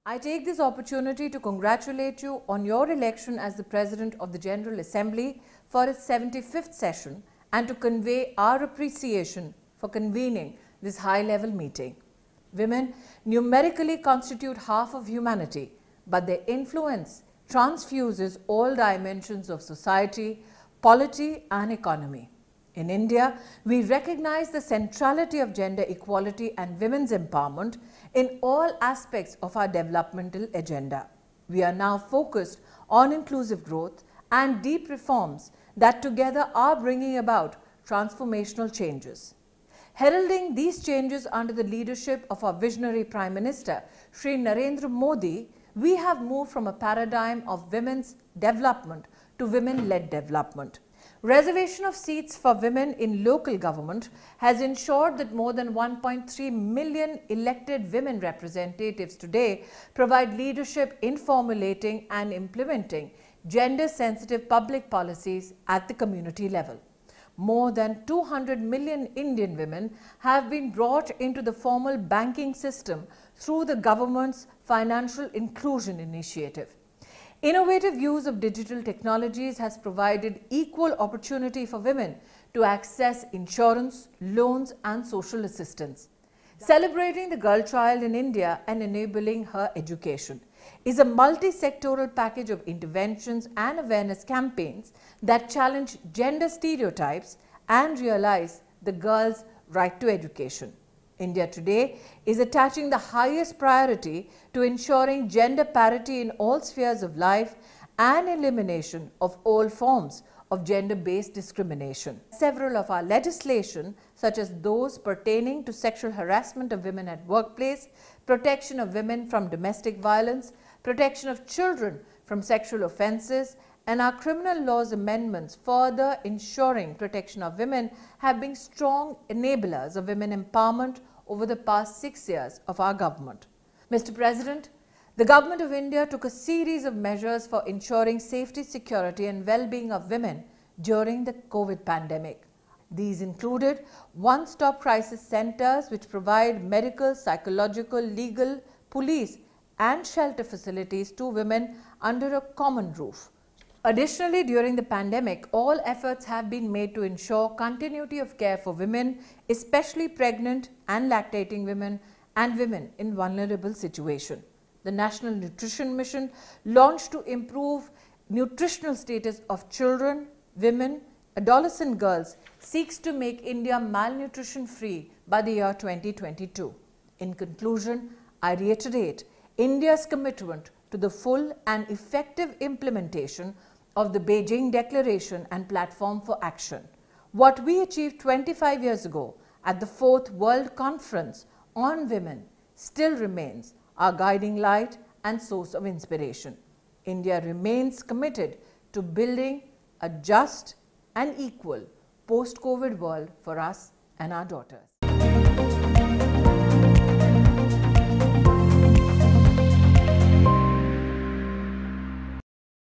I take this opportunity to congratulate you on your election as the President of the General Assembly for its 75th session and to convey our appreciation for convening this high-level meeting. Women numerically constitute half of humanity, but their influence transfuses all dimensions of society, polity and economy. In India, we recognize the centrality of gender equality and women's empowerment in all aspects of our developmental agenda. We are now focused on inclusive growth and deep reforms that together are bringing about transformational changes. Heralding these changes under the leadership of our visionary Prime Minister, Shri Narendra Modi, we have moved from a paradigm of women's development to women-led development. Reservation of seats for women in local government has ensured that more than 1.3 million elected women representatives today provide leadership in formulating and implementing gender-sensitive public policies at the community level. More than 200 million Indian women have been brought into the formal banking system through the government's Financial Inclusion Initiative. Innovative use of digital technologies has provided equal opportunity for women to access insurance, loans and social assistance. Celebrating the girl child in India and enabling her education is a multi-sectoral package of interventions and awareness campaigns that challenge gender stereotypes and realize the girl's right to education. India today is attaching the highest priority to ensuring gender parity in all spheres of life and elimination of all forms of gender-based discrimination. Several of our legislation, such as those pertaining to sexual harassment of women at workplace, protection of women from domestic violence, protection of children from sexual offences, and our criminal laws amendments further ensuring protection of women have been strong enablers of women empowerment over the past 6 years of our government. Mr. President, the Government of India took a series of measures for ensuring safety, security and well-being of women during the COVID pandemic. These included one-stop crisis centers which provide medical, psychological, legal, police and shelter facilities to women under a common roof. Additionally, during the pandemic, all efforts have been made to ensure continuity of care for women, especially pregnant and lactating women and women in vulnerable situations. The National Nutrition Mission, launched to improve nutritional status of children, women, adolescent girls, seeks to make India malnutrition-free by the year 2022. In conclusion, I reiterate India's commitment to the full and effective implementation of the Beijing Declaration and Platform for Action. What we achieved 25 years ago at the 4th World Conference on Women still remains our guiding light and source of inspiration. India remains committed to building a just and equal post-COVID world for us and our daughters.